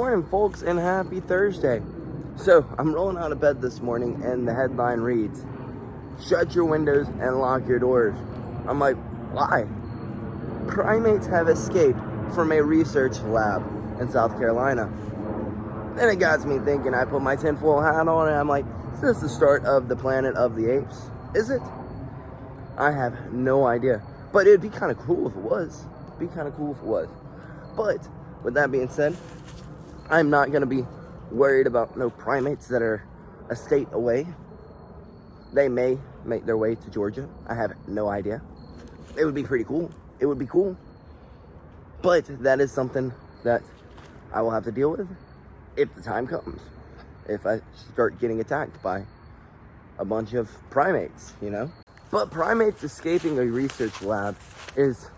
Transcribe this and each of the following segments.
morning, folks, and happy Thursday. So, I'm rolling out of bed this morning, and the headline reads, "Shut your windows and lock your doors." I'm like, why? Primates have escaped from a research lab in South Carolina. Then it got me thinking. I put my tinfoil hat on, and I'm like, is this the start of the Planet of the Apes? Is it? I have no idea. But it'd be kind of cool if it was. But with that being said, I'm not going to be worried about no primates that are a state away. They may make their way to Georgia. I have no idea. It would be pretty cool. It would be cool. But that is something that I will have to deal with if the time comes. If I start getting attacked by a bunch of primates, you know? But primates escaping a research lab is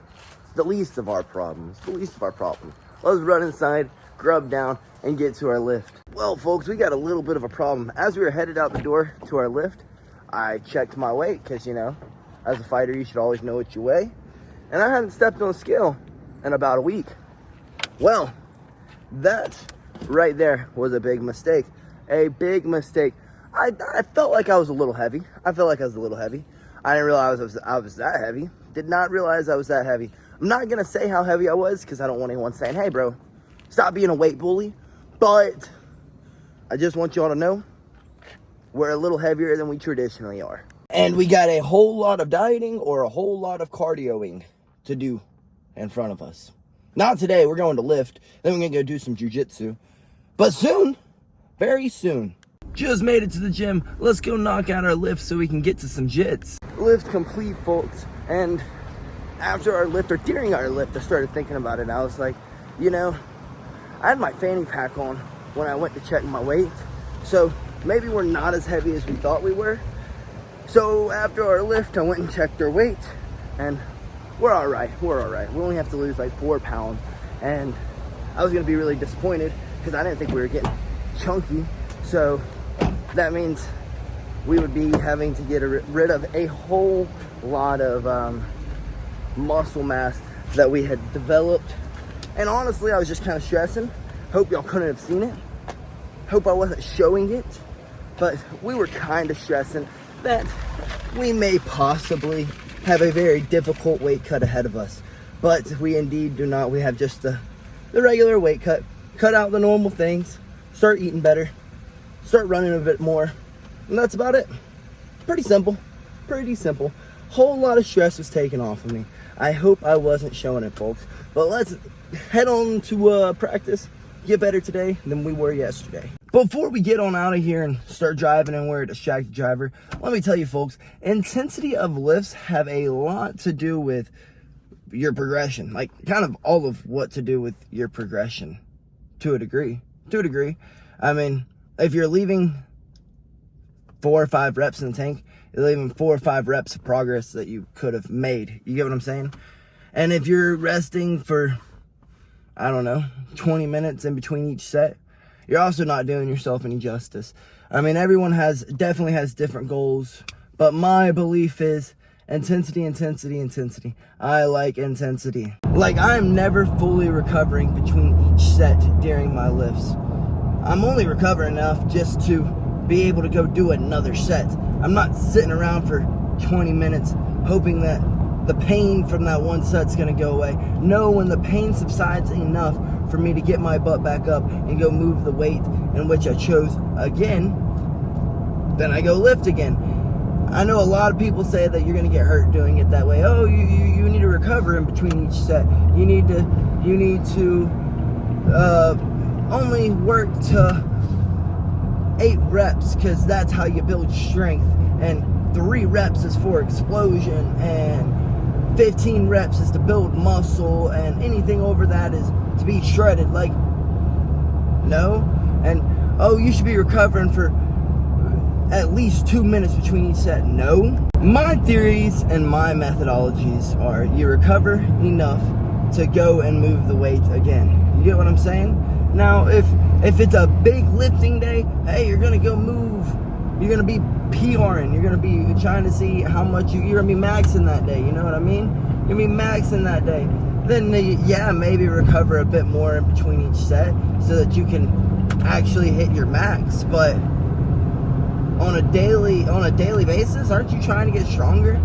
the least of our problems. Let's run inside, grub down, and get to our lift. Well, folks, we got a little bit of a problem. As we were headed out the door to our lift, I checked my weight, because, you know, as a fighter, you should always know what you weigh. And I hadn't stepped on a scale in about a week. Well, that right there was a big mistake. A big mistake. I felt like I was a little heavy. I didn't realize I was that heavy. Did not realize I was that heavy. I'm not going to say how heavy I was because I don't want anyone saying, hey, bro, stop being a weight bully. But I just want y'all to know we're a little heavier than we traditionally are. And we got a whole lot of dieting or a whole lot of cardioing to do in front of us. Not today. We're going to lift. Then we're going to go do some jujitsu. But soon, very soon. Just made it to the gym. Let's go knock out our lift so we can get to some jits. Lift complete, folks. And after our lift, or during our lift, I started thinking about it. I was like, you know, I had my fanny pack on when I went to check my weight. So maybe we're not as heavy as we thought we were. So after our lift, I went and checked our weight. And we're all right. We only have to lose like 4 pounds. And I was going to be really disappointed because I didn't think we were getting chunky. So that means we would be having to get rid of a whole lot of muscle mass that we had developed. And honestly, I was just kind of stressing. Hope y'all couldn't have seen it. Hope I wasn't showing it. But we were kind of stressing that we may possibly have a very difficult weight cut ahead of us. But we indeed do not. We have just the regular weight cut. Cut out the normal things. Start eating better. Start running a bit more. And that's about it. Pretty simple. Whole lot of stress was taken off of me. I hope I wasn't showing it, folks. But let's head on to practice. Get better today than we were yesterday. Before we get on out of here and start driving and we're a distracted driver, let me tell you, folks, intensity of lifts have a lot to do with your progression. Like, kind of all of what to do with your progression. To a degree. I mean, if you're leaving 4 or 5 reps in the tank, you're leaving 4 or 5 reps of progress that you could have made. You get what I'm saying? And if you're resting for, I don't know, 20 minutes in between each set, you're also not doing yourself any justice. I mean, everyone definitely has different goals, but my belief is intensity. I like intensity. Like, I'm never fully recovering between each set during my lifts. I'm only recovering enough just to be able to go do another set. I'm not sitting around for 20 minutes hoping that the pain from that one set's gonna go away. No, when the pain subsides enough for me to get my butt back up and go move the weight in which I chose again, then I go lift again. I know a lot of people say that you're gonna get hurt doing it that way. Oh, you need to recover in between each set. You need to only work to 8 reps because that's how you build strength, and 3 reps is for explosion, and 15 reps is to build muscle, and anything over that is to be shredded. Like, no. And oh, you should be recovering for at least 2 minutes between each set. No. My theories and my methodologies are you recover enough to go and move the weight again. You get what I'm saying? Now, if it's a big lifting day, hey, you're gonna go move. You're gonna be PRing. You're gonna be trying to see how much you're gonna be maxing that day. You know what I mean? You're gonna be maxing that day. then yeah, maybe recover a bit more in between each set so that you can actually hit your max. But on a daily basis, aren't you trying to get stronger?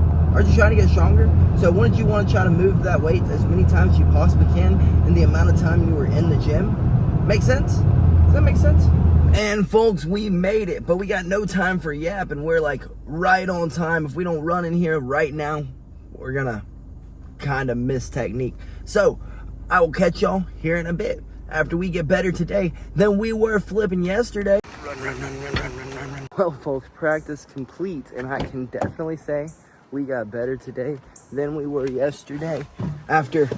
So wouldn't you want to try to move that weight as many times as you possibly can in the amount of time you were in the gym? Make sense? Does that make sense? And folks, we made it, but we got no time for yap, and we're like right on time. If we don't run in here right now, we're gonna kind of miss technique. So I will catch y'all here in a bit after we get better today than we were flipping yesterday. Run. Well, folks, practice complete, and I can definitely say we got better today than we were yesterday. After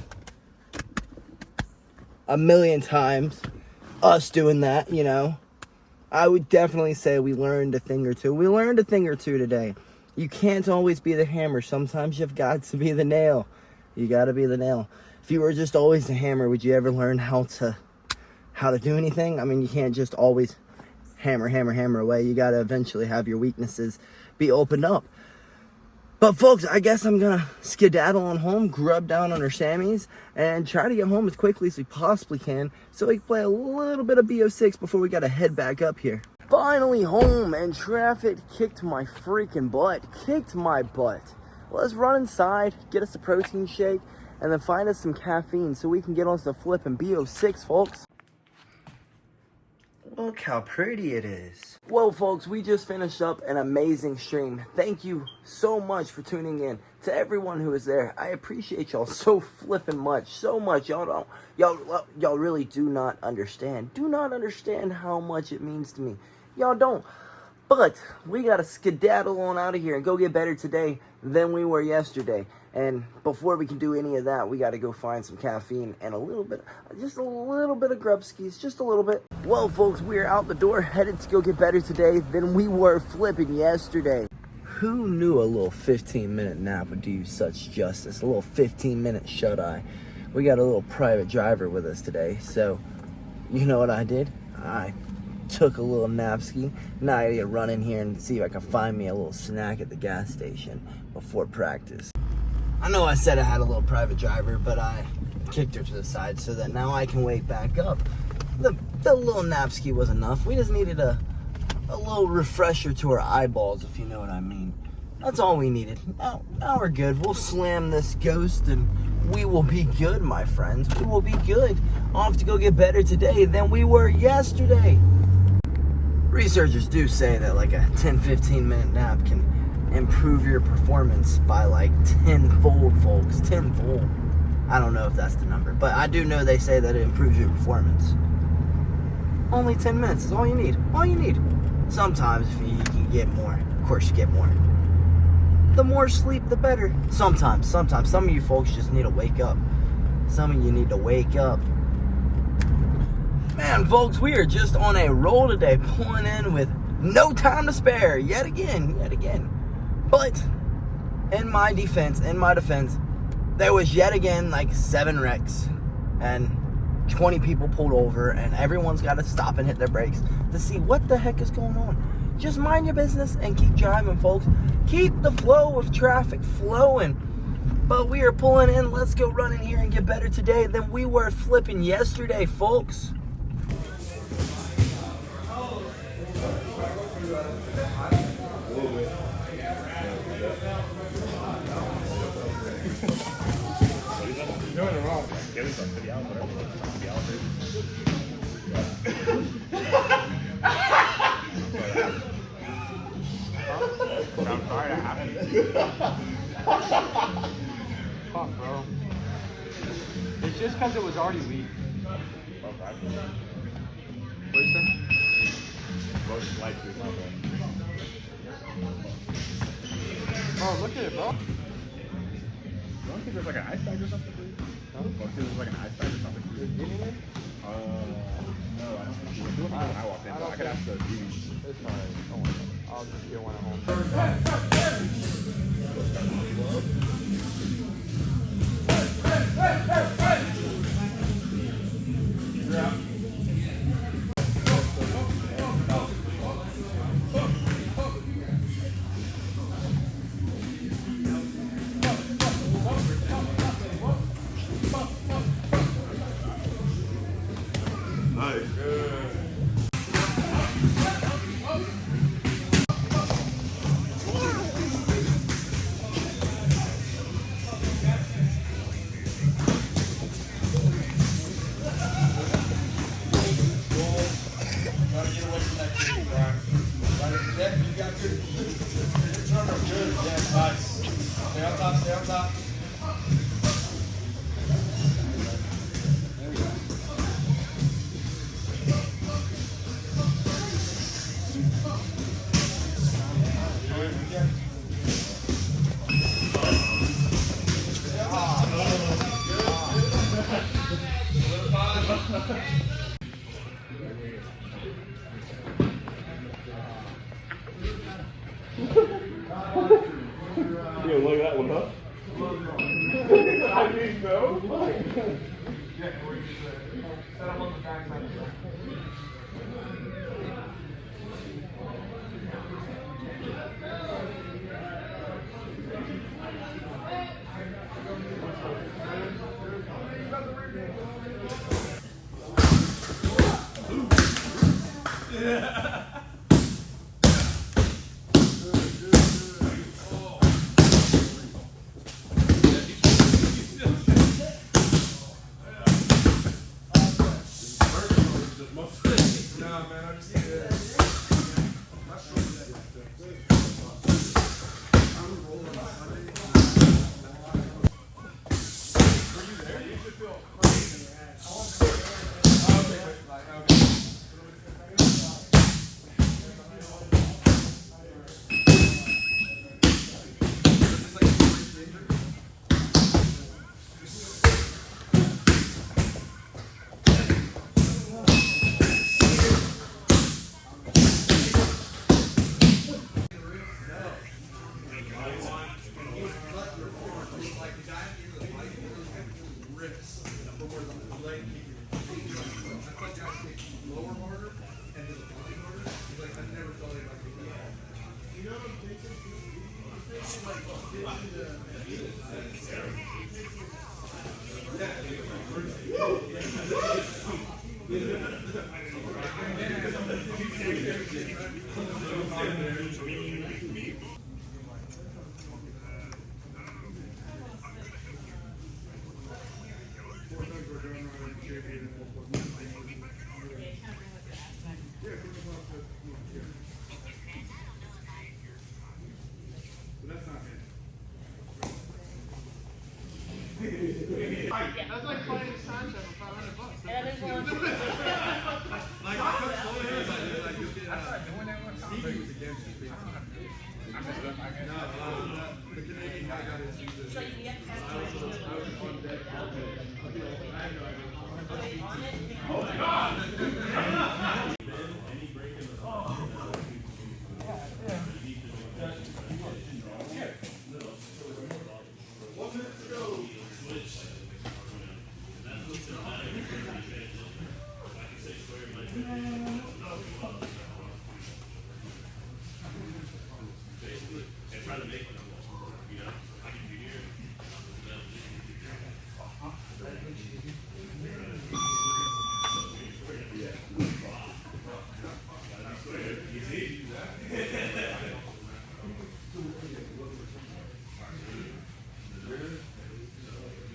a million times us doing that, you know, I would definitely say we learned a thing or two. We learned a thing or two today. You can't always be the hammer. Sometimes you've got to be the nail. You got to be the nail. If you were just always the hammer, would you ever learn how to do anything? I mean, you can't just always hammer away. You got to eventually have your weaknesses be opened up. But folks, I guess I'm going to skedaddle on home, grub down on our Sammys, and try to get home as quickly as we possibly can so we can play a little bit of BO6 before we got to head back up here. Finally home, and traffic kicked my freaking butt. Kicked my butt. Let's run inside, get us a protein shake, and then find us some caffeine so we can get on some flipping BO6, folks. Look how pretty it is. Well, folks, we just finished up an amazing stream. Thank you so much for tuning in. To everyone who is there, I appreciate y'all so flipping much. So much. Y'all really do not understand. Do not understand how much it means to me. Y'all don't. But we got to skedaddle on out of here and go get better today than we were yesterday. And before we can do any of that, we got to go find some caffeine and just a little bit of grubskis, just a little bit. Well, folks, we are out the door, headed to go get better today than we were flipping yesterday. Who knew a little 15-minute nap would do you such justice? A little 15-minute shut-eye. We got a little private driver with us today, so you know what I did? I took a little napski. Now I gotta run in here and see if I can find me a little snack at the gas station before practice. I know I said I had a little private driver, but I kicked her to the side so that now I can wake back up. The little napski was enough. We just needed a little refresher to our eyeballs, if you know what I mean. That's all we needed. Now we're good. We'll slam this ghost and we will be good, my friends. We will be good. Off to go get better today than we were yesterday. Researchers do say that like a 10-15 minute nap can improve your performance by like tenfold, folks. Tenfold. I don't know if that's the number, but I do know they say that it improves your performance. Only 10 minutes is all you need. All you need. Sometimes if you can get more, of course you get more. The more sleep, the better. Sometimes. Some of you folks just need to wake up. Some of you need to wake up. Man, folks, we are just on a roll today, pulling in with no time to spare, yet again. But in my defense, there was yet again like 7 wrecks and 20 people pulled over, and everyone's got to stop and hit their brakes to see what the heck is going on. Just mind your business and keep driving, folks. Keep the flow of traffic flowing. But we are pulling in. Let's go run in here and get better today than we were flipping yesterday, folks. Fuck, bro. It's just because it was already weak. What is that? Most likely not bad. Oh, look at it, bro. I don't think there's like an ice bag or something, dude. I don't think there's like an ice bag or something. No, I don't think so. When I walked in, I could ask the dudes. It's fine. Don't worry. I'll just get one at home. You don't like that one, huh? I mean, no. Set up on the back side. That's like playing Sancho for $500. That is one. Like, I took slow hands, like, you'll get I tried doing that one time, but it was against the big time. I messed up, I guess. No, the Canadian guy got his Jesus. So you get past I was on deck.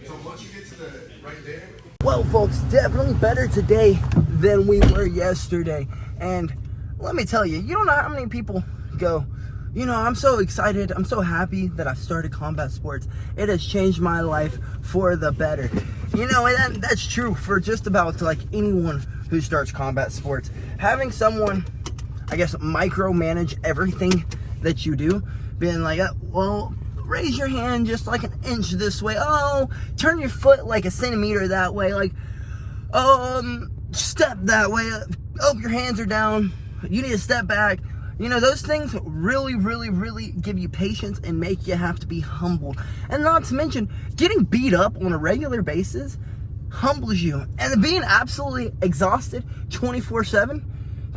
So once you get to the right there, Well, folks, definitely better today than we were yesterday. And let me tell you, you don't know how many people go, you know, I'm so excited, I'm so happy that I've started combat sports. It has changed my life for the better. You know, and that's true for just about like anyone who starts combat sports. Having someone, I guess, micromanage everything that you do, being like, well, raise your hand just like an inch this way. Oh, turn your foot like a centimeter that way. Like, step that way. Oh, your hands are down. You need to step back. You know, those things really, really, really give you patience and make you have to be humble. And not to mention, getting beat up on a regular basis humbles you. And being absolutely exhausted 24/7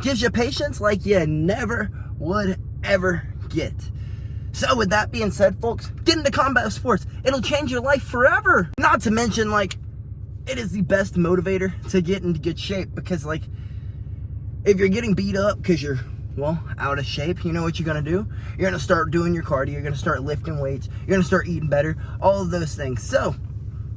gives you patience like you never would ever get. So with that being said, folks, get into combat sports. It'll change your life forever. Not to mention, like, it is the best motivator to get into good shape, because, like, if you're getting beat up because you're, well, out of shape, you know what you're gonna do? You're gonna start doing your cardio, you're gonna start lifting weights, you're gonna start eating better, all of those things. So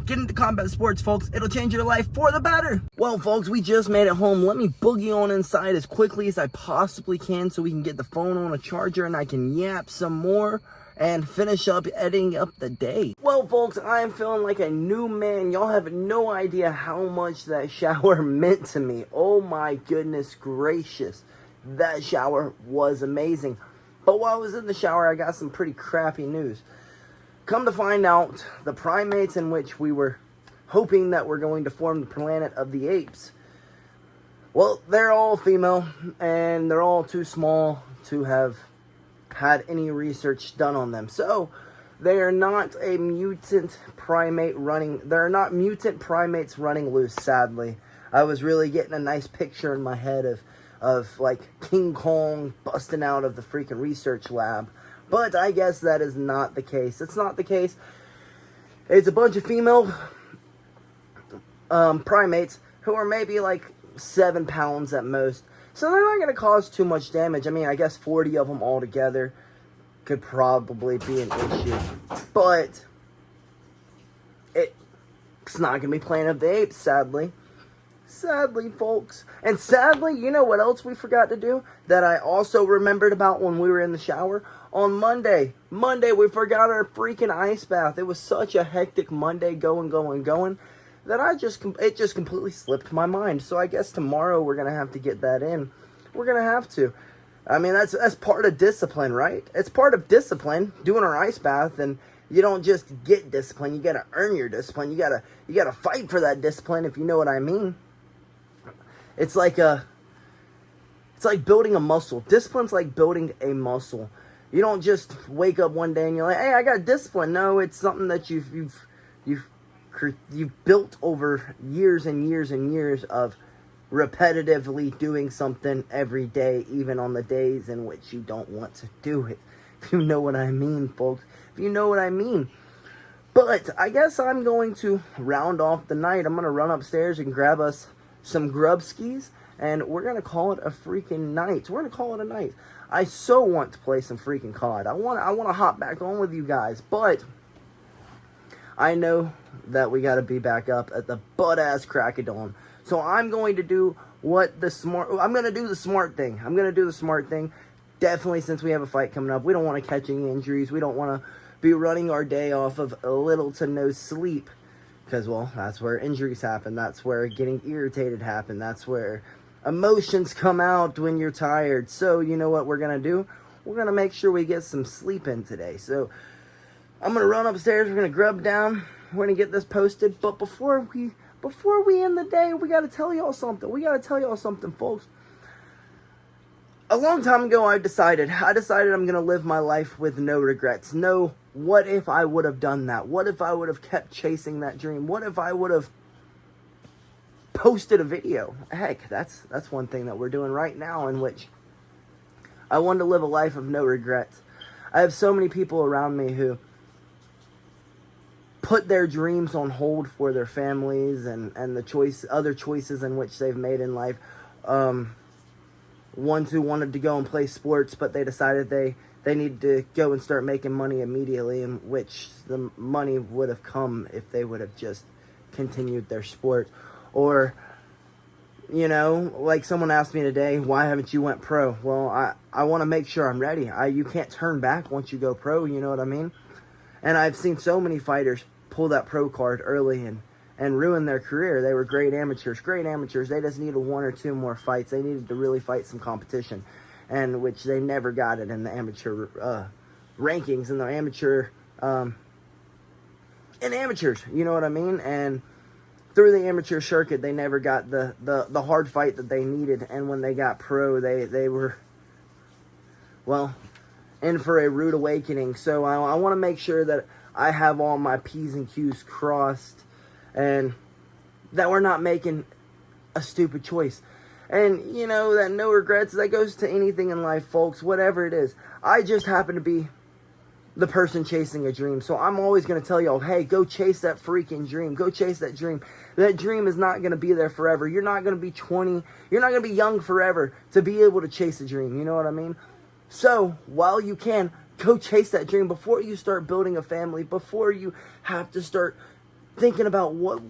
Get into combat sports, folks. It'll change your life for the better. Well, folks, we just made it home. Let me boogie on inside as quickly as I possibly can so we can get the phone on a charger and I can yap some more and finish up editing up the day. Well, folks, I am feeling like a new man. Y'all have no idea how much that shower meant to me. Oh my goodness gracious. That shower was amazing. But while I was in the shower, I got some pretty crappy news. Come to find out, the primates in which we were hoping that were going to form the planet of the apes, well, they're all female, and they're all too small to have had any research done on them. So, they are not a mutant primate running, they're not mutant primates running loose, sadly. I was really getting a nice picture in my head of like King Kong busting out of the freaking research lab. But I guess that is not the case. It's not the case. It's a bunch of female primates who are maybe like 7 pounds at most. So they're not going to cause too much damage. I mean, I guess 40 of them all together could probably be an issue. But it's not going to be Planet of the Apes, sadly. Sadly, folks. And sadly, you know what else we forgot to do that I also remembered about when we were in the shower? On Monday, we forgot our freaking ice bath. It was such a hectic Monday going, that it just completely slipped my mind. So I guess tomorrow we're going to have to get that in. We're going to have to. I mean, that's part of discipline, right? It's part of discipline, doing our ice bath, and you don't just get discipline. You got to earn your discipline. You got to fight for that discipline, if you know what I mean. It's like building a muscle. Discipline's like building a muscle. You don't just wake up one day and you're like, hey, I got discipline. No, it's something that you've built over years and years and years of repetitively doing something every day, even on the days in which you don't want to do it. If you know what I mean, folks. If you know what I mean. But I guess I'm going to round off the night. I'm going to run upstairs and grab us some grub skis, and we're going to call it a freaking night. We're going to call it a night. I so want to play some freaking COD. I want to hop back on with you guys, but I know that we got to be back up at the butt-ass crack of dawn. So I'm going to do the smart thing. I'm going to do the smart thing. Definitely, since we have a fight coming up, we don't want to catch any injuries. We don't want to be running our day off of little to no sleep. Because, well, that's where injuries happen. That's where getting irritated happen. That's where emotions come out when you're tired. So, you know what we're going to do? We're going to make sure we get some sleep in today. So, I'm going to run upstairs. We're going to grub down. We're going to get this posted. But before we end the day, we got to tell y'all something. We got to tell y'all something, folks. A long time ago, I decided I'm going to live my life with no regrets. No, what if I would have done that? What if I would have kept chasing that dream? What if I would have posted a video? Heck, that's one thing that we're doing right now, in which I want to live a life of no regrets. I have so many people around me who put their dreams on hold for their families and the other choices in which they've made in life. Ones who wanted to go and play sports, but they decided they needed to go and start making money immediately, in which the money would have come if they would have just continued their sport. Or, you know, like someone asked me today, why haven't you went pro? Well, I want to make sure I'm ready. You can't turn back once you go pro, you know what I mean? And I've seen so many fighters pull that pro card early and ruin their career. They were great amateurs. They just needed 1 or 2 more fights. They needed to really fight some competition, and which they never got it in the amateur rankings, in the amateurs, you know what I mean? And through the amateur circuit, they never got the hard fight that they needed. And when they got pro, they were, well, in for a rude awakening. So I want to make sure that I have all my P's and Q's crossed, and that we're not making a stupid choice. And, you know, that no regrets, that goes to anything in life, folks, whatever it is. I just happen to be the person chasing a dream. So I'm always going to tell y'all, hey, go chase that freaking dream. Go chase that dream. That dream is not going to be there forever. You're not going to be 20. You're not going to be young forever to be able to chase a dream. You know what I mean? So while you can, go chase that dream before you start building a family, before you have to start thinking about what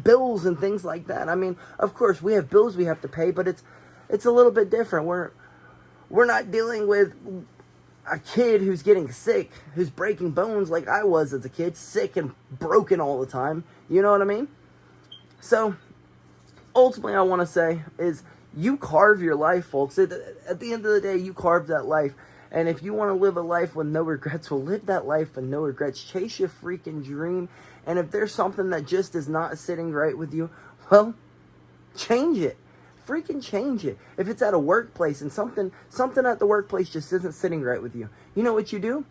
bills and things like that. I mean, of course, we have bills we have to pay, but it's a little bit different. We're not dealing with a kid who's getting sick, who's breaking bones like I was as a kid, sick and broken all the time. You know what I mean? So, ultimately, I want to say is you carve your life, folks. At the end of the day, you carve that life. And if you want to live a life with no regrets, well, live that life with no regrets. Chase your freaking dream. And if there's something that just is not sitting right with you, well, change it. Freaking change it. If it's at a workplace and something at the workplace just isn't sitting right with you, you know what you do?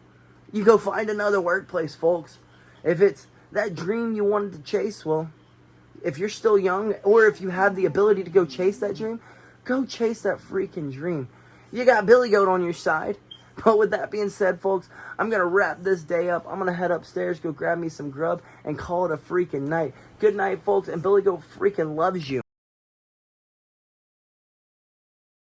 You go find another workplace, folks. If it's that dream you wanted to chase, well, if you're still young, or if you have the ability to go chase that dream, go chase that freaking dream. You got BillyGoat on your side. But with that being said, folks, I'm going to wrap this day up. I'm going to head upstairs, go grab me some grub, and call it a freaking night. Good night, folks, and BillyGoat freaking loves you.